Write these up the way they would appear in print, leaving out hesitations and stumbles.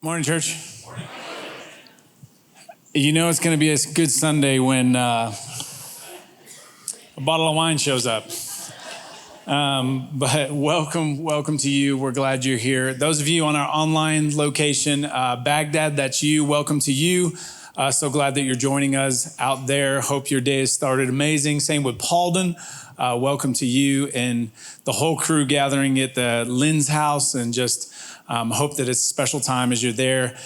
Morning, church. You know it's going to be a good Sunday when a bottle of wine shows up. But welcome to you. We're glad you're here. Those of you on our online location, Baghdad, that's you. Welcome to you. So glad that you're joining us out there. Hope your day has started amazing. Same with Paulden. Welcome to you and the whole crew gathering at the Lynn's house, and just hope that it's a special time as you're there.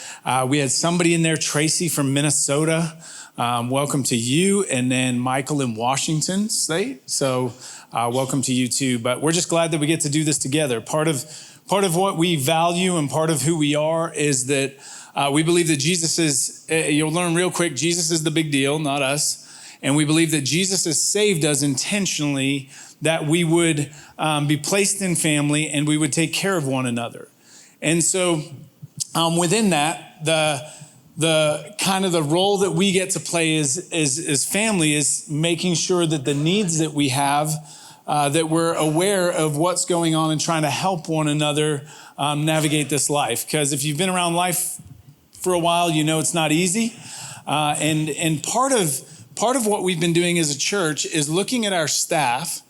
We had somebody in there, Tracy from Minnesota. Welcome to you. And then Michael in Washington State. So welcome to you too. But we're just glad that we get to do this together. Part of what we value and part of who we are is that we believe that Jesus is, you'll learn real quick, Jesus is the big deal, not us. And we believe that Jesus has saved us intentionally, that we would be placed in family and we would take care of one another. And so within that, the kind of the role that we get to play as family is making sure that the needs that we have, that we're aware of what's going on and trying to help one another navigate this life. Because if you've been around life for a while, you know it's not easy. And part of what we've been doing as a church is looking at our staff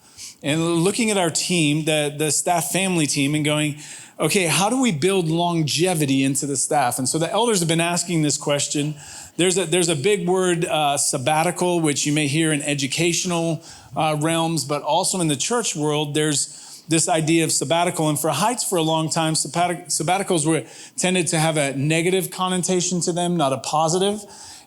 and looking at our team, the staff family team, and going, okay, how do we build longevity into the staff? And so the elders have been asking this question. There's a big word, sabbatical, which you may hear in educational realms, but also in the church world, there's this idea of sabbatical. And for Heights for a long time, sabbaticals were tended to have a negative connotation to them, not a positive.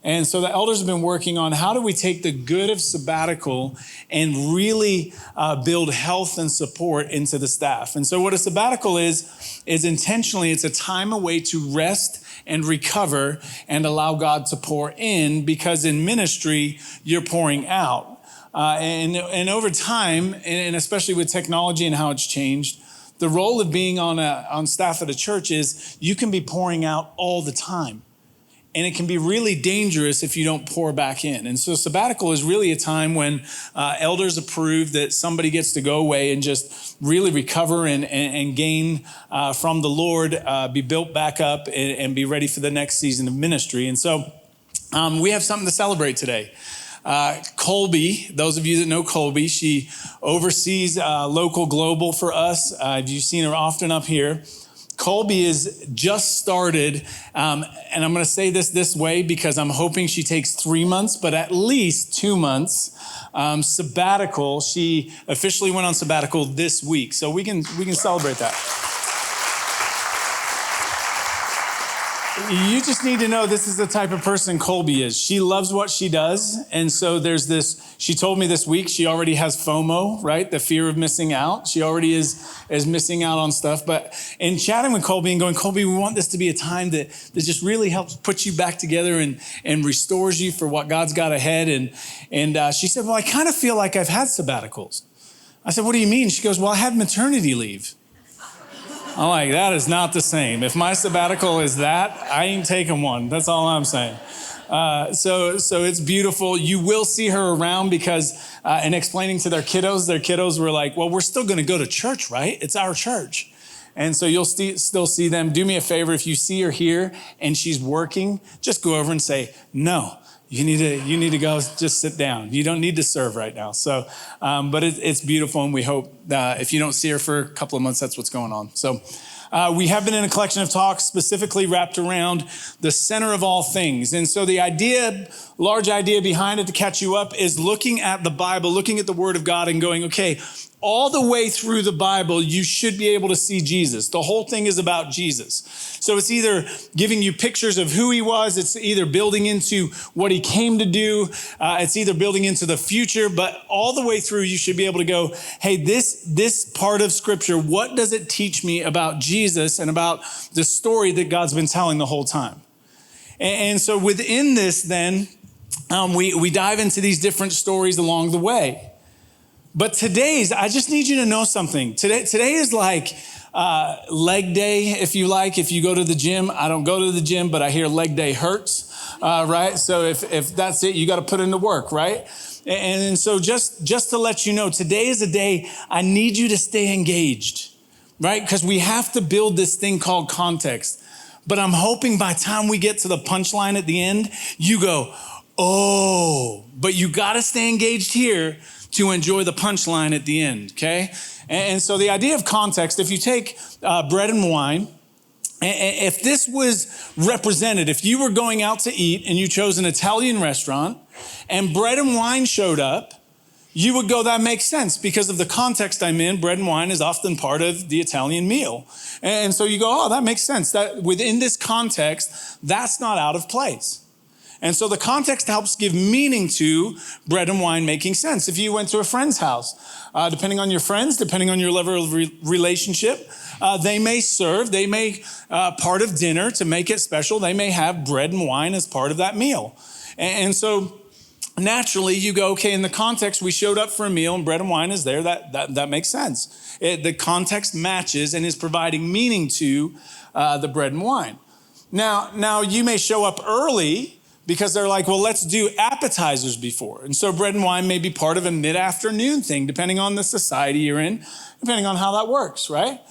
And so the elders have been working on how do we take the good of sabbatical and really build health and support into the staff. And so what a sabbatical is intentionally, it's a time away to rest and recover and allow God to pour in, because in ministry, you're pouring out. And over time, and especially with technology and how it's changed, the role of being on staff at a church is you can be pouring out all the time. And it can be really dangerous if you don't pour back in. And so sabbatical is really a time when elders approve that somebody gets to go away and just really recover and gain from the Lord, be built back up and be ready for the next season of ministry. And so we have something to celebrate today. Colby, those of you that know Colby, she oversees local global for us. You've seen her often up here. Colby is just started, and I'm going to say this way because I'm hoping she takes 3 months, but at least 2 months sabbatical. She officially went on sabbatical this week, so we can celebrate that. You just need to know this is the type of person Colby is. She loves what she does. And so there's this, she told me this week, she already has FOMO, right? The fear of missing out. She already is missing out on stuff. But in chatting with Colby and going, Colby, we want this to be a time that just really helps put you back together and restores you for what God's got ahead. And she said, well, I kind of feel like I've had sabbaticals. I said, what do you mean? She goes, well, I had maternity leave. I'm like, that is not the same. If my sabbatical is that, I ain't taking one. That's all I'm saying. So it's beautiful. You will see her around because in explaining to their kiddos were like, well, we're still going to go to church, right? It's our church. And so you'll still see them. Do me a favor. If you see her here and she's working, just go over and say, no. You need to go just sit down. You don't need to serve right now. So, but it's beautiful, and we hope if you don't see her for a couple of months, that's what's going on. So we have been in a collection of talks specifically wrapped around the center of all things. And so the large idea behind it, to catch you up, is looking at the Bible, looking at the Word of God and going, okay, all the way through the Bible, you should be able to see Jesus. The whole thing is about Jesus. So it's either giving you pictures of who he was. It's either building into what he came to do. It's either building into the future. But all the way through, you should be able to go, hey, this part of Scripture, what does it teach me about Jesus and about the story that God's been telling the whole time? And so within this, then, we dive into these different stories along the way. But I just need you to know something. Today is like leg day, if you like. If you go to the gym, I don't go to the gym, but I hear leg day hurts, right? So if that's it, you got to put in the work, right? And so just to let you know, today is a day I need you to stay engaged, right? Because we have to build this thing called context. But I'm hoping by the time we get to the punchline at the end, you go, oh, but you got to stay engaged here to enjoy the punchline at the end, okay? And so the idea of context, if you take bread and wine, if this was represented, if you were going out to eat and you chose an Italian restaurant and bread and wine showed up, you would go, that makes sense because of the context I'm in. Bread and wine is often part of the Italian meal. And so you go, oh, that makes sense. That within this context, that's not out of place. And so the context helps give meaning to bread and wine making sense. If you went to a friend's house, depending on your friends, depending on your level of relationship, they may serve, they may, part of dinner to make it special, they may have bread and wine as part of that meal. And so naturally you go, okay, in the context, we showed up for a meal and bread and wine is there, that makes sense. The context matches and is providing meaning to the bread and wine. Now you may show up early because they're like, well, let's do appetizers before. And so bread and wine may be part of a mid-afternoon thing, depending on the society you're in, depending on how that works, right?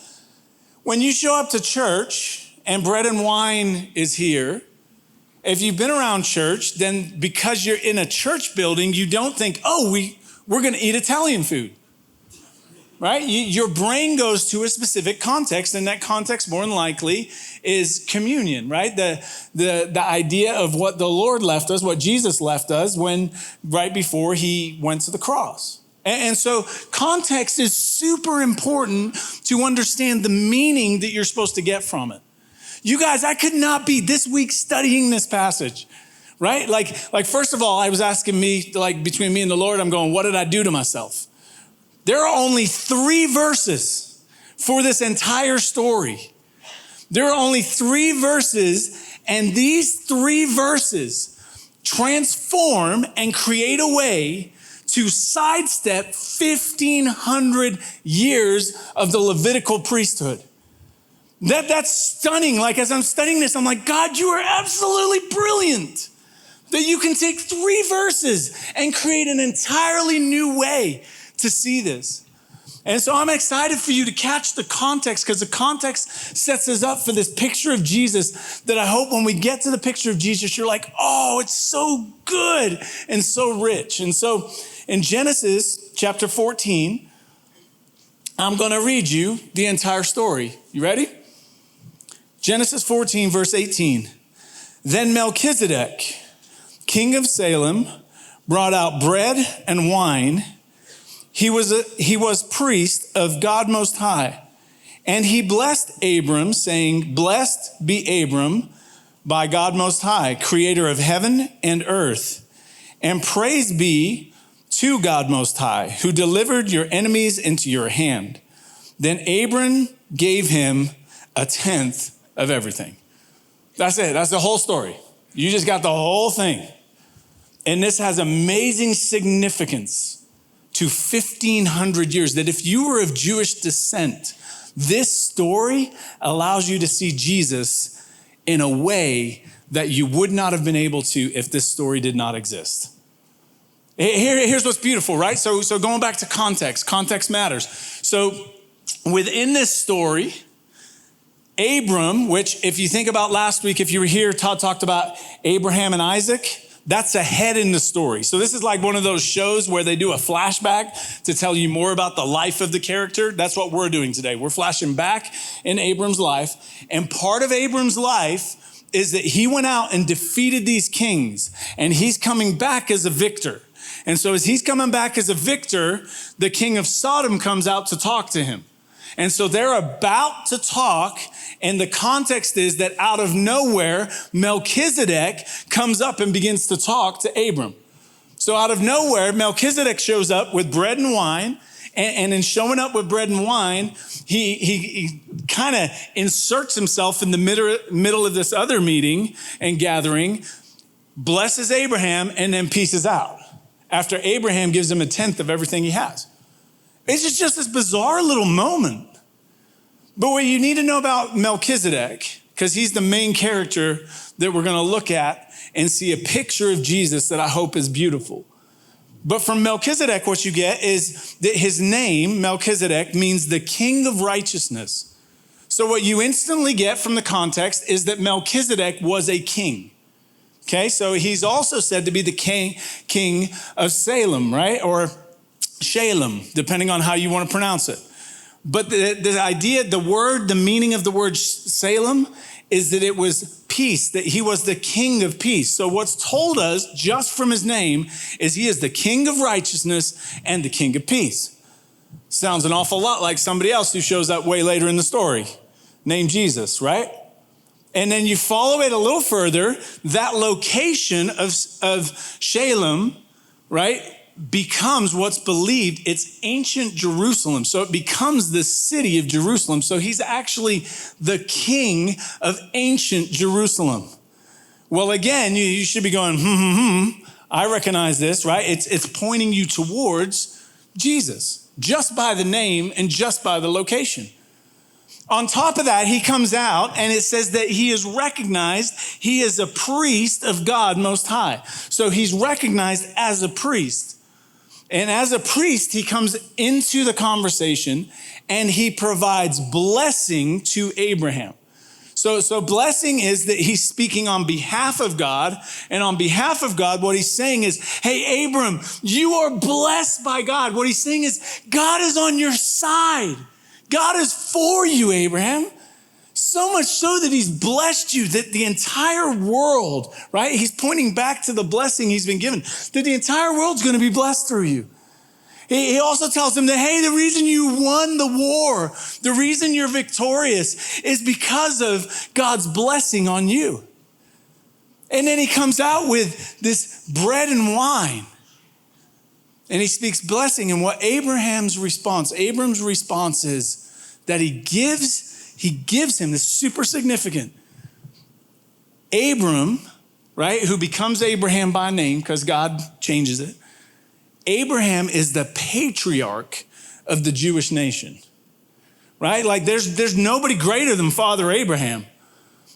When you show up to church and bread and wine is here, if you've been around church, then because you're in a church building, you don't think, oh, we're going to eat Italian food, right? Your brain goes to a specific context, and that context more than likely is communion, right? The idea of what the Lord left us, what Jesus left us when right before he went to the cross. And so context is super important to understand the meaning that you're supposed to get from it. You guys, I could not be this week studying this passage, right? Like first of all, I was asking me, like between me and the Lord, I'm going, what did I do to myself? There are only 3 verses for this entire story. There are only 3 verses, and these 3 verses transform and create a way to sidestep 1,500 years of the Levitical priesthood. That's stunning. Like as I'm studying this, I'm like, God, you are absolutely brilliant that you can take 3 verses and create an entirely new way to see this. And so I'm excited for you to catch the context because the context sets us up for this picture of Jesus that I hope when we get to the picture of Jesus, you're like, oh, it's so good and so rich. And so in Genesis chapter 14, I'm going to read you the entire story. You ready? Genesis 14, verse 18. Then Melchizedek, king of Salem, brought out bread and wine. He was priest of God Most High. And he blessed Abram, saying, blessed be Abram by God Most High, creator of heaven and earth. And praise be to God Most High, who delivered your enemies into your hand. Then Abram gave him 1/10 of everything. That's it. That's the whole story. You just got the whole thing. And this has amazing significance to 1,500 years, that if you were of Jewish descent, this story allows you to see Jesus in a way that you would not have been able to if this story did not exist. Here's what's beautiful, right? So going back to context matters. So within this story, Abram, which if you think about last week, if you were here, Todd talked about Abraham and Isaac. That's ahead in the story. So this is like one of those shows where they do a flashback to tell you more about the life of the character. That's what we're doing today. We're flashing back in Abram's life. And part of Abram's life is that he went out and defeated these kings, and he's coming back as a victor. And so as he's coming back as a victor, the king of Sodom comes out to talk to him. And so they're about to talk, and the context is that out of nowhere, Melchizedek comes up and begins to talk to Abram. So out of nowhere, Melchizedek shows up with bread and wine, and in showing up with bread and wine, he kind of inserts himself in the middle of this other meeting and gathering, blesses Abraham, and then pieces out after Abraham gives him 1/10 of everything he has. It's just this bizarre little moment. But what you need to know about Melchizedek, because he's the main character that we're going to look at and see a picture of Jesus that I hope is beautiful. But from Melchizedek, what you get is that his name, Melchizedek, means the king of righteousness. So what you instantly get from the context is that Melchizedek was a king. Okay, so he's also said to be the king of Salem, right? Or Shalem, depending on how you want to pronounce it. But the idea, the meaning of the word Salem is that it was peace, that he was the king of peace. So what's told us just from his name is he is the king of righteousness and the king of peace. Sounds an awful lot like somebody else who shows up way later in the story, named Jesus, right? And then you follow it a little further, that location of Shalem, right, becomes what's believed, it's ancient Jerusalem. So it becomes the city of Jerusalem. So he's actually the king of ancient Jerusalem. Well, again, you should be going, I recognize this, right? It's pointing you towards Jesus, just by the name and just by the location. On top of that, he comes out and it says that he is recognized. He is a priest of God Most High. So he's recognized as a priest. And as a priest, he comes into the conversation and he provides blessing to Abraham. So blessing is that he's speaking on behalf of God. And on behalf of God, what he's saying is, hey, Abram, you are blessed by God. What he's saying is, God is on your side. God is for you, Abraham. So much so that he's blessed you, that the entire world, right? He's pointing back to the blessing he's been given, that the entire world's going to be blessed through you. He also tells him that, hey, the reason you won the war, the reason you're victorious is because of God's blessing on you. And then he comes out with this bread and wine. And he speaks blessing. And what Abram's response is that he gives him this super significant. Abram, right, who becomes Abraham by name because God changes it. Abraham is the patriarch of the Jewish nation, right? Like there's nobody greater than Father Abraham.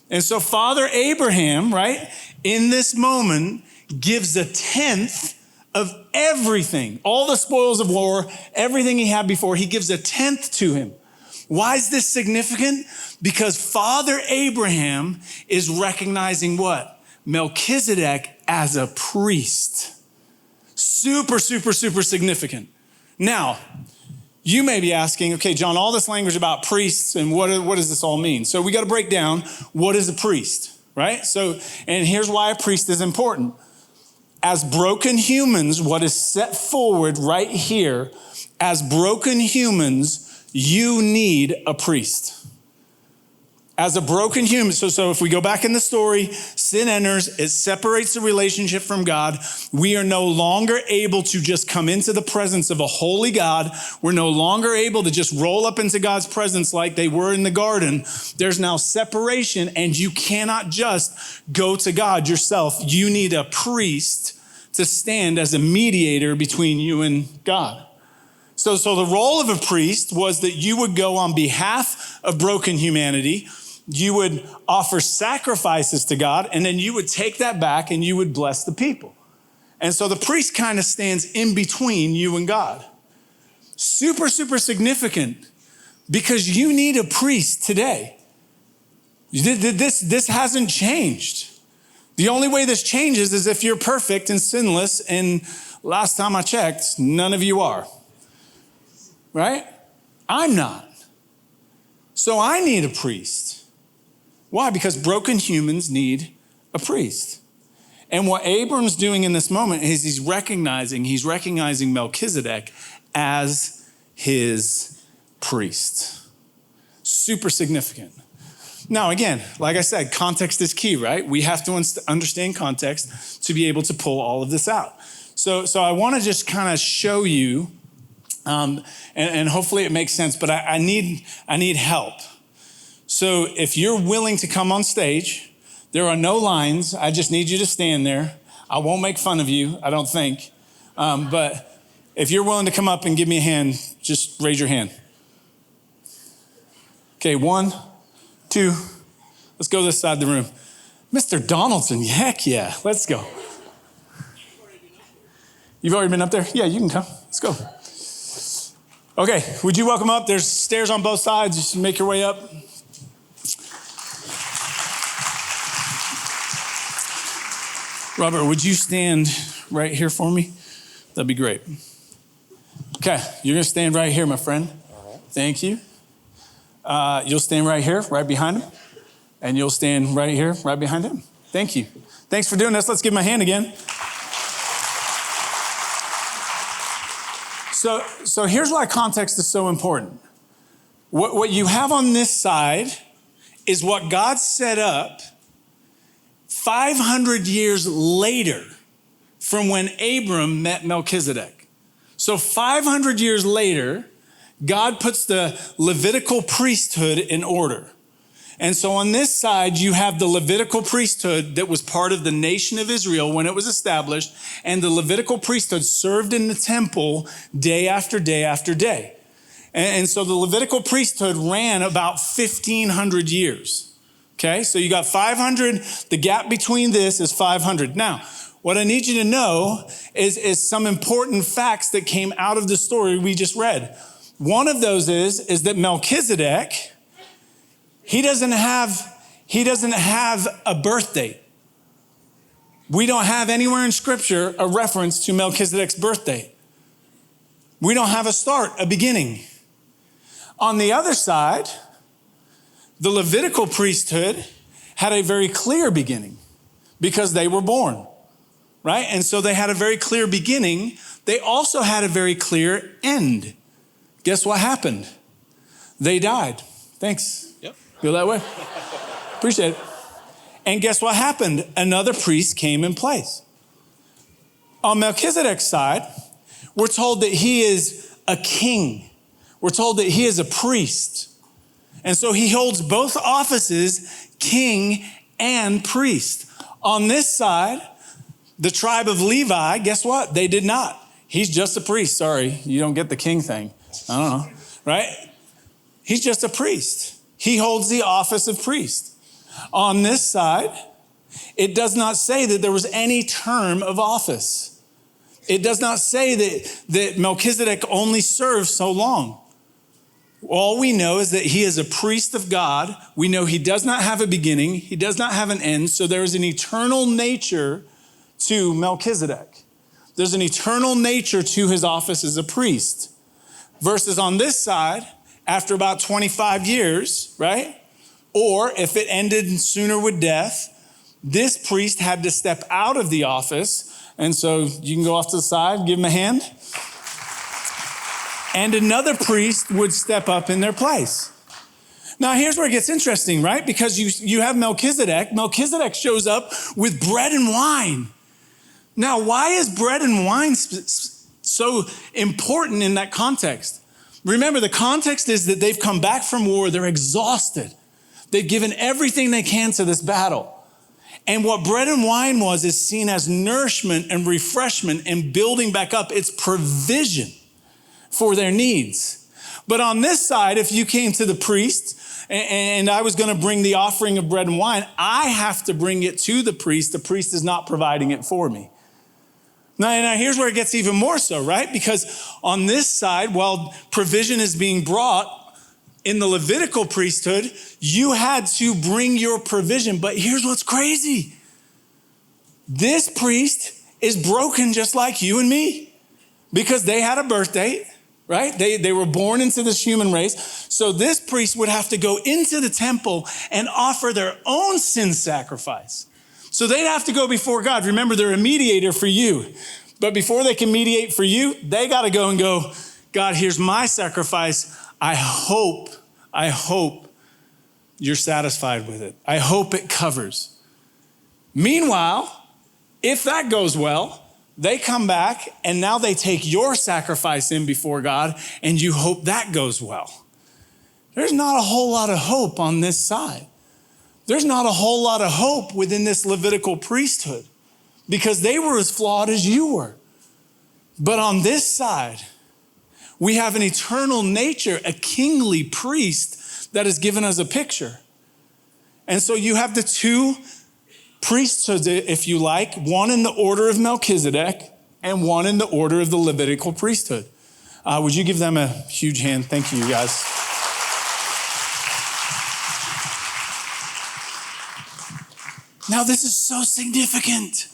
And so Father Abraham, right, in this moment gives a tenth of everything, all the spoils of war, everything he had before, he gives a tenth to him. Why is this significant? Because Father Abraham is recognizing what? Melchizedek as a priest. Super, super, super significant. Now, you may be asking, okay, John, all this language about priests and what does this all mean? So we got to break down what is a priest, right? So, and here's why a priest is important. As broken humans, what is set forward right here, as broken humans, you need a priest. As a broken human, so if we go back in the story, sin enters, it separates the relationship from God. We are no longer able to just come into the presence of a holy God. We're no longer able to just roll up into God's presence like they were in the garden. There's now separation, and you cannot just go to God yourself. You need a priest to stand as a mediator between you and God. So the role of a priest was that you would go on behalf of broken humanity. You would offer sacrifices to God, and then you would take that back and you would bless the people. And so the priest kind of stands in between you and God. Super, super significant because you need a priest today. This hasn't changed. The only way this changes is if you're perfect and sinless, and last time I checked, none of you are. Right? I'm not. So I need a priest. Why? Because broken humans need a priest. And what Abram's doing in this moment is he's recognizing Melchizedek as his priest. Super significant. Now, again, like I said, context is key, right? We have to understand context to be able to pull all of this out. So I want to just kind of show you, and hopefully it makes sense, but I need help. So if you're willing to come on stage, there are no lines. I just need you to stand there. I won't make fun of you, I don't think. But if you're willing to come up and give me a hand, just raise your hand. Okay, 1, 2, let's go this side of the room. Mr. Donaldson, heck yeah, let's go. You've already been up there? Yeah, you can come, let's go. Okay, would you welcome up? There's stairs on both sides, just make your way up. Robert, would you stand right here for me? That'd be great. Okay, you're going to stand right here, my friend. Thank you. You'll stand right here, right behind him. And you'll stand right here, right behind him. Thank you. Thanks for doing this. Let's give him a hand again. So here's why context is so important. What you have on this side is what God set up 500 years later from when Abram met Melchizedek. So 500 years later, God puts the Levitical priesthood in order. And so on this side, you have the Levitical priesthood that was part of the nation of Israel when it was established. And the Levitical priesthood served in the temple day after day after day. And so the Levitical priesthood ran about 1,500 years. Okay, so you got 500. The gap between this is 500. Now, what I need you to know is some important facts that came out of the story we just read. One of those is that Melchizedek, he doesn't have a birth date. We don't have anywhere in Scripture a reference to Melchizedek's birth date. We don't have a start, a beginning. On the other side, the Levitical priesthood had a very clear beginning because they were born, right? And so they had a very clear beginning. They also had a very clear end. Guess what happened? They died. Thanks. Yep. Feel that way? Appreciate it. And guess what happened? Another priest came in place. On Melchizedek's side, we're told that he is a king. We're told that he is a priest. And so he holds both offices, king and priest. On this side, the tribe of Levi, guess what? They did not. He's just a priest. Sorry, you don't get the king thing. I don't know, right? He's just a priest. He holds the office of priest. On this side, it does not say that there was any term of office. It does not say that Melchizedek only served so long. All we know is that he is a priest of God. We know he does not have a beginning. He does not have an end. So there is an eternal nature to Melchizedek. There's an eternal nature to his office as a priest. Versus on this side, after about 25 years, right? Or if it ended sooner with death, this priest had to step out of the office. And so you can go off to the side, give him a hand. And another priest would step up in their place. Now, here's where it gets interesting, right? Because you have Melchizedek. Melchizedek shows up with bread and wine. Now, why is bread and wine so important in that context? Remember, the context is that they've come back from war. They're exhausted. They've given everything they can to this battle. And what bread and wine is seen as nourishment and refreshment and building back up. It's provision for their needs. But on this side, if you came to the priest and I was going to bring the offering of bread and wine, I have to bring it to the priest. The priest is not providing it for me. Now here's where it gets even more so, right? Because on this side, while provision is being brought in the Levitical priesthood, you had to bring your provision. But here's what's crazy. This priest is broken just like you and me because they had a birth date. Right? They were born into this human race. So this priest would have to go into the temple and offer their own sin sacrifice. So they'd have to go before God. Remember, they're a mediator for you. But before they can mediate for you, they got to go and go, God, here's my sacrifice. I hope you're satisfied with it. I hope it covers. Meanwhile, if that goes well, they come back and now they take your sacrifice in before God and you hope that goes well. There's not a whole lot of hope on this side. There's not a whole lot of hope within this Levitical priesthood because they were as flawed as you were. But on this side, we have an eternal nature, a kingly priest that has given us a picture. And so you have the two priesthoods, if you like, one in the order of Melchizedek and one in the order of the Levitical priesthood. Would you give them a huge hand? Thank you, guys. Now, this is so significant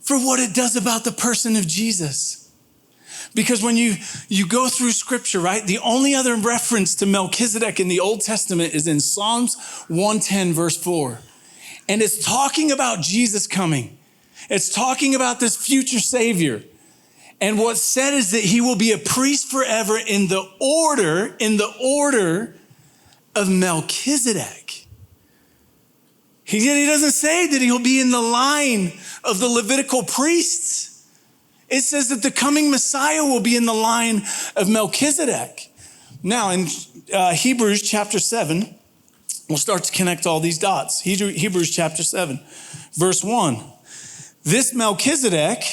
for what it does about the person of Jesus. Because when you go through scripture, right, the only other reference to Melchizedek in the Old Testament is in Psalms 110, verse 4. And it's talking about Jesus coming. It's talking about this future Savior. And what's said is that he will be a priest forever in the order of Melchizedek. He doesn't say that he'll be in the line of the Levitical priests. It says that the coming Messiah will be in the line of Melchizedek. Now, in Hebrews chapter 7, we'll start to connect all these dots. Hebrews chapter 7, verse 1. This Melchizedek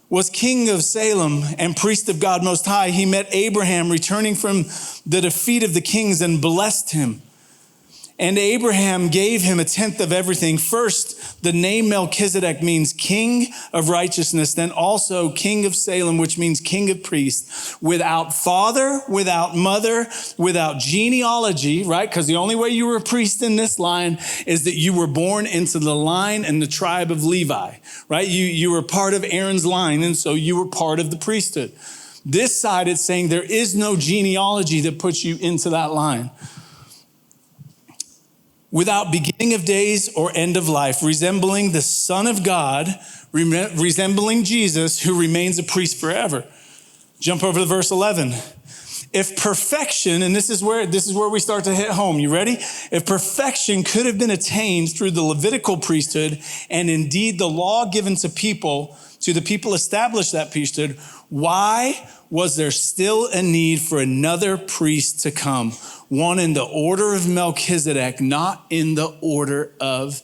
was king of Salem and priest of God Most High. He met Abraham returning from the defeat of the kings and blessed him. And Abraham gave him a tenth of everything. First, the name Melchizedek means king of righteousness, then also king of Salem, which means king of priests, without father, without mother, without genealogy, right? Because the only way you were a priest in this line is that you were born into the line and the tribe of Levi, right? You were part of Aaron's line, and so you were part of the priesthood. This side, it's saying there is no genealogy that puts you into that line. Without beginning of days or end of life, resembling the Son of God, resembling Jesus, who remains a priest forever. Jump over to verse 11. If perfection, and this is where we start to hit home. You ready? If perfection could have been attained through the Levitical priesthood, and indeed the law given to the people established that priesthood, why was there still a need for another priest to come? One in the order of Melchizedek, not in the order of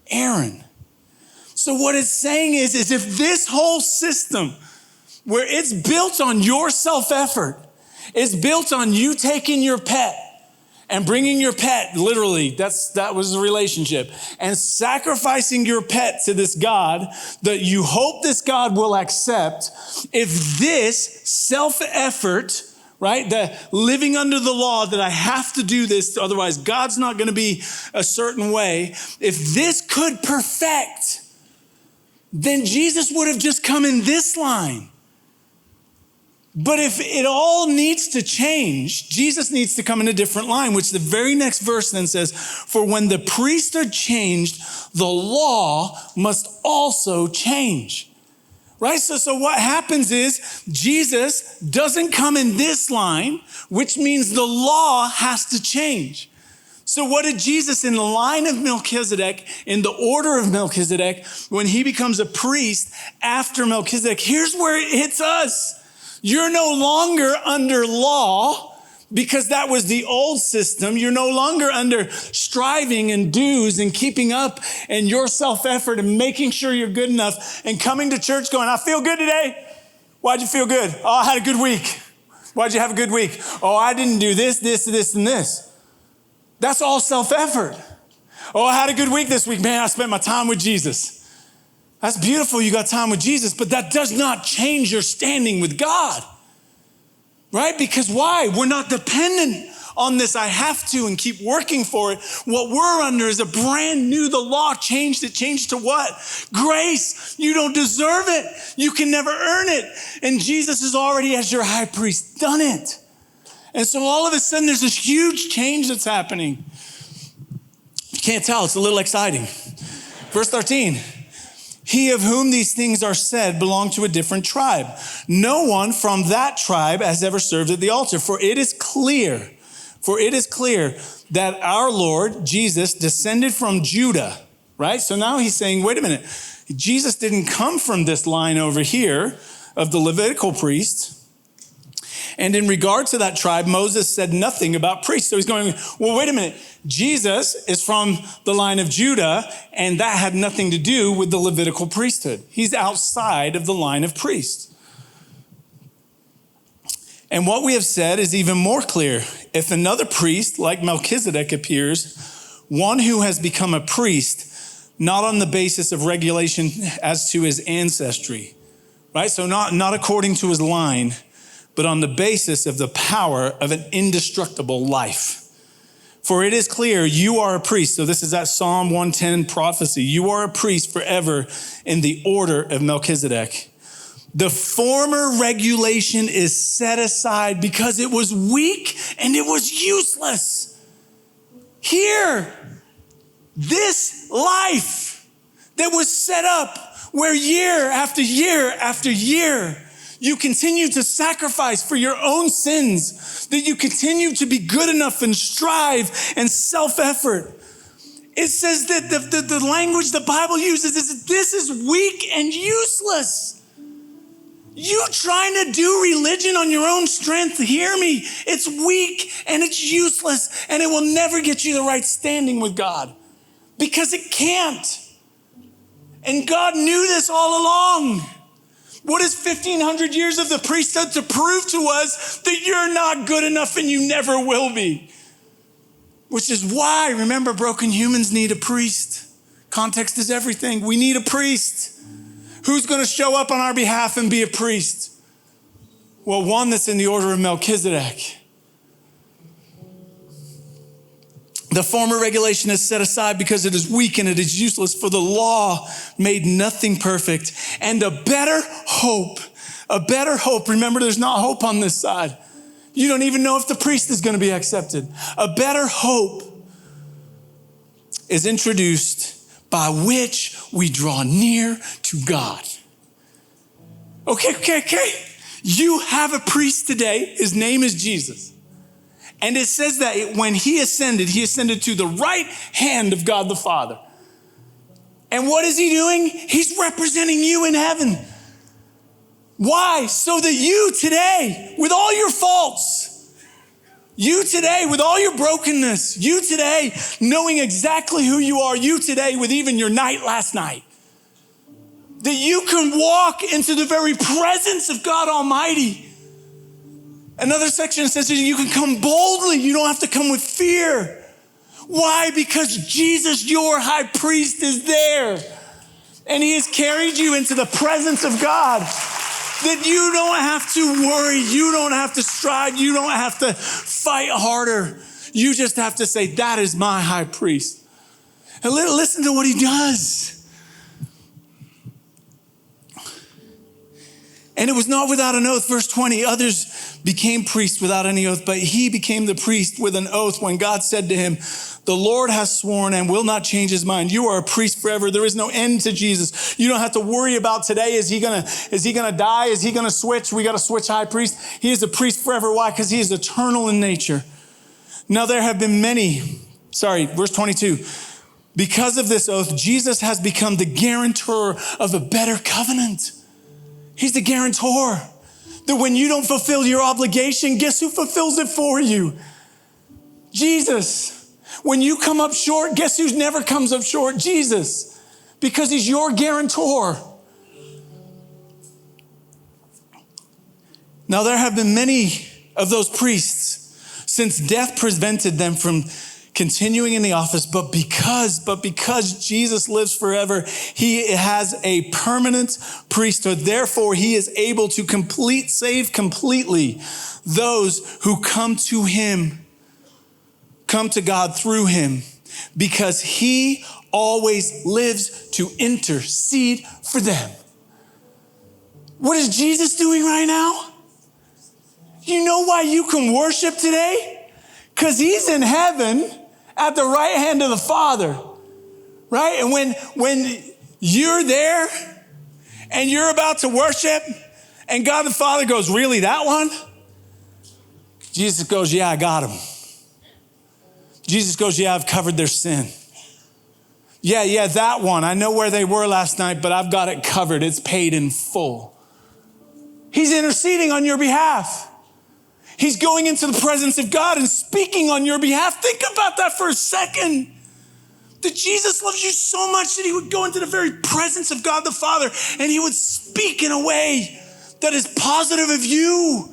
Aaron. So what it's saying is if this whole system, where it's built on your self-effort, it's built on you taking your pet and bringing your pet, literally, that was the relationship, and sacrificing your pet to this God that you hope this God will accept, if this self-effort, right, the living under the law that I have to do this, otherwise God's not going to be a certain way, if this could perfect, then Jesus would have just come in this line. But if it all needs to change, Jesus needs to come in a different line, which the very next verse then says, for when the priesthood changed, the law must also change. Right? So what happens is Jesus doesn't come in this line, which means the law has to change. So what did Jesus in the line of Melchizedek, in the order of Melchizedek, when he becomes a priest after Melchizedek, here's where it hits us. You're no longer under law because that was the old system. You're no longer under striving and dues and keeping up and your self-effort and making sure you're good enough and coming to church going, I feel good today. Why'd you feel good? Oh, I had a good week. Why'd you have a good week? Oh, I didn't do this, and this. That's all self-effort. Oh, I had a good week this week. Man, I spent my time with Jesus. That's beautiful, you got time with Jesus, but that does not change your standing with God, right? Because why? We're not dependent on this, I have to, and keep working for it. What we're under is a brand new, the law changed. It changed to what? Grace. You don't deserve it. You can never earn it. And Jesus is already, as your high priest, done it. And so all of a sudden, there's this huge change that's happening. You can't tell, it's a little exciting. Verse 13. He of whom these things are said belonged to a different tribe. No one from that tribe has ever served at the altar. For it is clear that our Lord Jesus descended from Judah, right? So now he's saying, wait a minute. Jesus didn't come from this line over here of the Levitical priests. And in regard to that tribe, Moses said nothing about priests. So he's going, well, wait a minute. Jesus is from the line of Judah, and that had nothing to do with the Levitical priesthood. He's outside of the line of priests. And what we have said is even more clear. If another priest like Melchizedek appears, one who has become a priest, not on the basis of regulation as to his ancestry, right? So not according to his line, but on the basis of the power of an indestructible life. For it is clear you are a priest. So this is that Psalm 110 prophecy. You are a priest forever in the order of Melchizedek. The former regulation is set aside because it was weak and it was useless. Here, this life that was set up where year after year after year, you continue to sacrifice for your own sins, that you continue to be good enough and strive and self-effort. It says that the language the Bible uses is this is weak and useless. You trying to do religion on your own strength, hear me, it's weak and it's useless and it will never get you the right standing with God because it can't. And God knew this all along. What is 1,500 years of the priesthood to prove to us that you're not good enough and you never will be? Which is why, remember, broken humans need a priest. Context is everything. We need a priest. Who's going to show up on our behalf and be a priest? Well, one that's in the order of Melchizedek. The former regulation is set aside because it is weak and it is useless, for the law made nothing perfect. And a better hope, remember there's not hope on this side. You don't even know if the priest is going to be accepted. A better hope is introduced by which we draw near to God. Okay. You have a priest today. His name is Jesus. And it says that when he ascended to the right hand of God the Father. And what is he doing? He's representing you in heaven. Why? So that you today, with all your faults, you today, with all your brokenness, you today, knowing exactly who you are, you today, with even your night last night, that you can walk into the very presence of God Almighty. Another section says that you can come boldly. You don't have to come with fear. Why? Because Jesus, your high priest, is there. And he has carried you into the presence of God. That you don't have to worry. You don't have to strive. You don't have to fight harder. You just have to say, that is my high priest. And listen to what he does. And it was not without an oath. Verse 20, others became priests without any oath, but he became the priest with an oath when God said to him, the Lord has sworn and will not change his mind. You are a priest forever. There is no end to Jesus. You don't have to worry about today. Is he gonna die? Is he gonna switch? We got to switch high priest. He is a priest forever. Why? Because he is eternal in nature. Now there have been verse 22. Because of this oath, Jesus has become the guarantor of a better covenant. He's the guarantor. That when you don't fulfill your obligation, guess who fulfills it for you? Jesus. When you come up short, guess who never comes up short? Jesus. Because he's your guarantor. Now there have been many of those priests since death prevented them from continuing in the office, but because Jesus lives forever, he has a permanent priesthood. Therefore, he is able to save completely those who come to God through him, because he always lives to intercede for them. What is Jesus doing right now? You know why you can worship today? Because he's in heaven at the right hand of the Father, right? And when you're there and you're about to worship and God the Father goes, really, that one? Jesus goes, yeah, I got him. Jesus goes, yeah, I've covered their sin. Yeah, that one. I know where they were last night, but I've got it covered. It's paid in full. He's interceding on your behalf. He's going into the presence of God and speaking on your behalf. Think about that for a second. That Jesus loves you so much that he would go into the very presence of God the Father and he would speak in a way that is positive of you.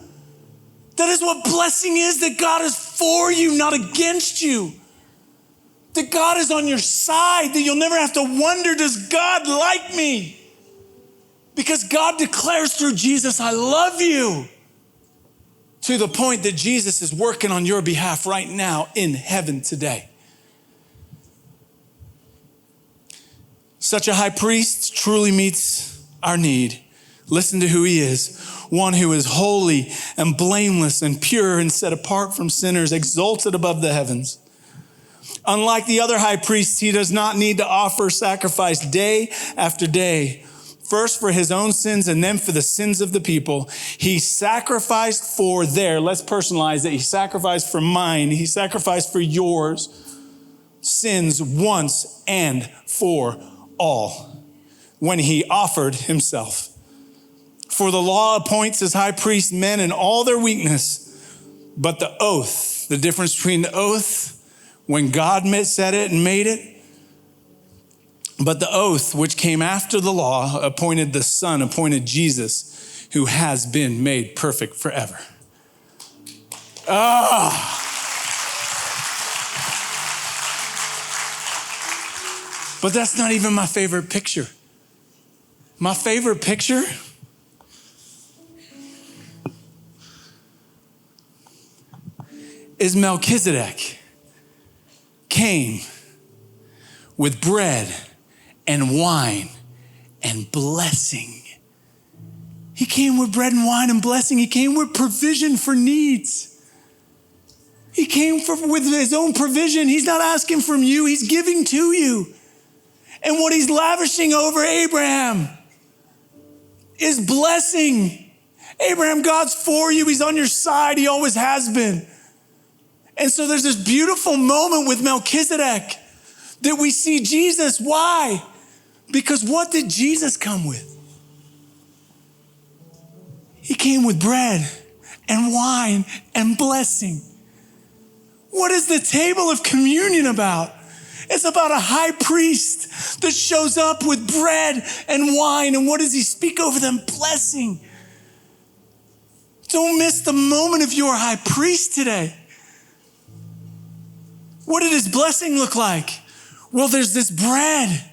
That is what blessing is, that God is for you, not against you. That God is on your side, that you'll never have to wonder, does God like me? Because God declares through Jesus, I love you. to the point that Jesus is working on your behalf right now in heaven today. Such a high priest truly meets our need. Listen to who he is. One who is holy and blameless and pure and set apart from sinners, exalted above the heavens. Unlike the other high priests, he does not need to offer sacrifice day after day, first for his own sins and then for the sins of the people. He sacrificed for let's personalize it. He sacrificed for mine. He sacrificed for yours sins once and for all when he offered himself. For the law appoints as high priests men in all their weakness, but the oath, the difference between the oath when God said it and made it, but the oath which came after the law appointed the Son, appointed Jesus, who has been made perfect forever. But that's not even my favorite picture. My favorite picture is Melchizedek came with bread and wine and blessing. He came with bread and wine and blessing. He came with provision for needs. He came with his own provision. He's not asking from you. He's giving to you. And what he's lavishing over Abraham is blessing. Abraham, God's for you. He's on your side. He always has been. And so there's this beautiful moment with Melchizedek that we see Jesus. Why? Because what did Jesus come with? He came with bread and wine and blessing. What is the table of communion about? It's about a high priest that shows up with bread and wine. And what does he speak over them? Blessing. Don't miss the moment of your high priest today. What did his blessing look like? Well, there's this bread,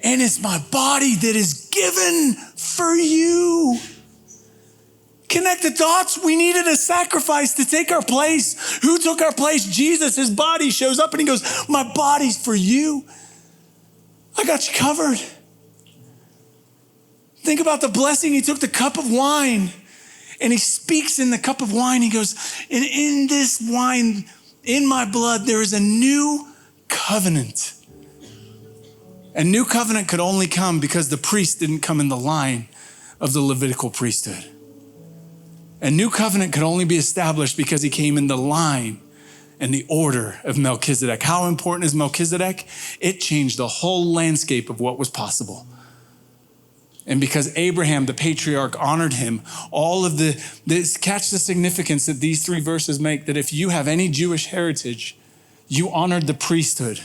and it's my body that is given for you. Connect the dots. We needed a sacrifice to take our place. Who took our place? Jesus. His body shows up and he goes, my body's for you. I got you covered. Think about the blessing. He took the cup of wine and he speaks in the cup of wine. He goes, and in this wine, in my blood, there is a new covenant. A new covenant could only come because the priest didn't come in the line of the Levitical priesthood. A new covenant could only be established because he came in the line and the order of Melchizedek. How important is Melchizedek? It changed the whole landscape of what was possible. And because Abraham, the patriarch, honored him, all of catch the significance that these three verses make, that if you have any Jewish heritage, you honored the priesthood.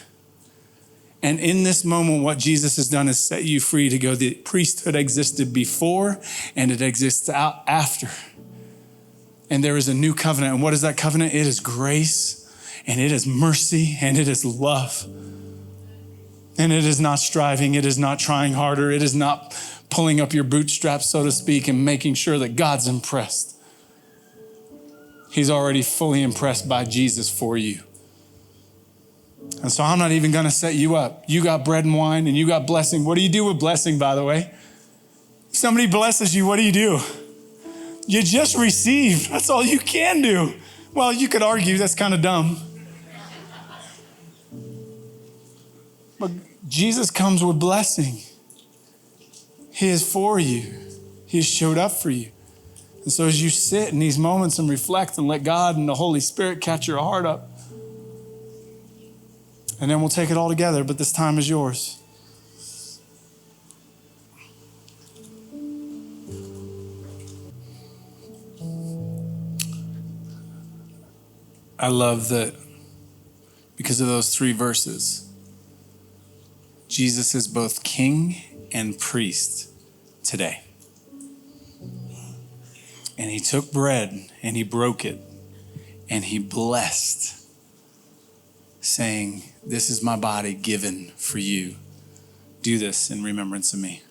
And in this moment, what Jesus has done is set you free to go. The priesthood existed before and it exists out after. And there is a new covenant. And what is that covenant? It is grace and it is mercy and it is love. And it is not striving. It is not trying harder. It is not pulling up your bootstraps, so to speak, and making sure that God's impressed. He's already fully impressed by Jesus for you. And so I'm not even going to set you up. You got bread and wine and you got blessing. What do you do with blessing, by the way? If somebody blesses you, what do? You just receive. That's all you can do. Well, you could argue that's kind of dumb. But Jesus comes with blessing. He is for you. He has showed up for you. And so as you sit in these moments and reflect and let God and the Holy Spirit catch your heart up, and then we'll take it all together, but this time is yours. I love that because of those three verses, Jesus is both king and priest today. And he took bread and he broke it and he blessed, saying, this is my body given for you. Do this in remembrance of me.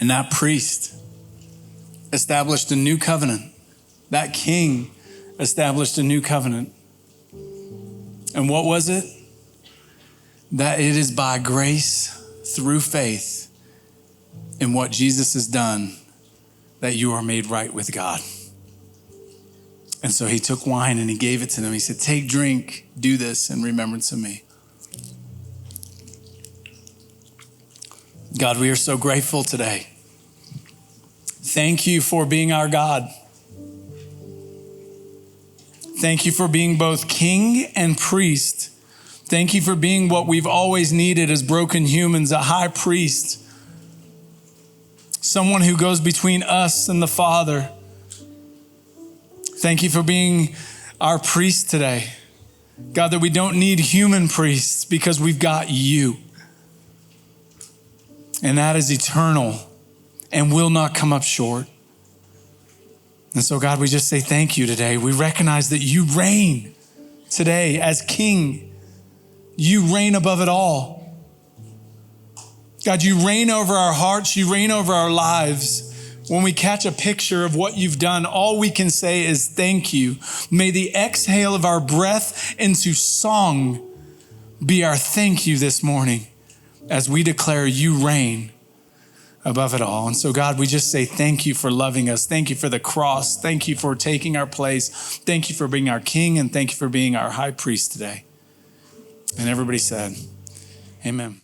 And that priest established a new covenant. That king established a new covenant. And what was it? That it is by grace through faith in what Jesus has done that you are made right with God. And so he took wine and he gave it to them. He said, take, drink, do this in remembrance of me. God, we are so grateful today. Thank you for being our God. Thank you for being both king and priest. Thank you for being what we've always needed as broken humans, a high priest. Someone who goes between us and the Father. Thank you for being our priest today. God, that we don't need human priests because we've got you. And that is eternal and will not come up short. And so, God, we just say thank you today. We recognize that you reign today as King. You reign above it all. God, you reign over our hearts. You reign over our lives. When we catch a picture of what you've done, all we can say is thank you. May the exhale of our breath into song be our thank you this morning as we declare you reign above it all. And so, God, we just say thank you for loving us. Thank you for the cross. Thank you for taking our place. Thank you for being our King, and thank you for being our high priest today. And everybody said, amen.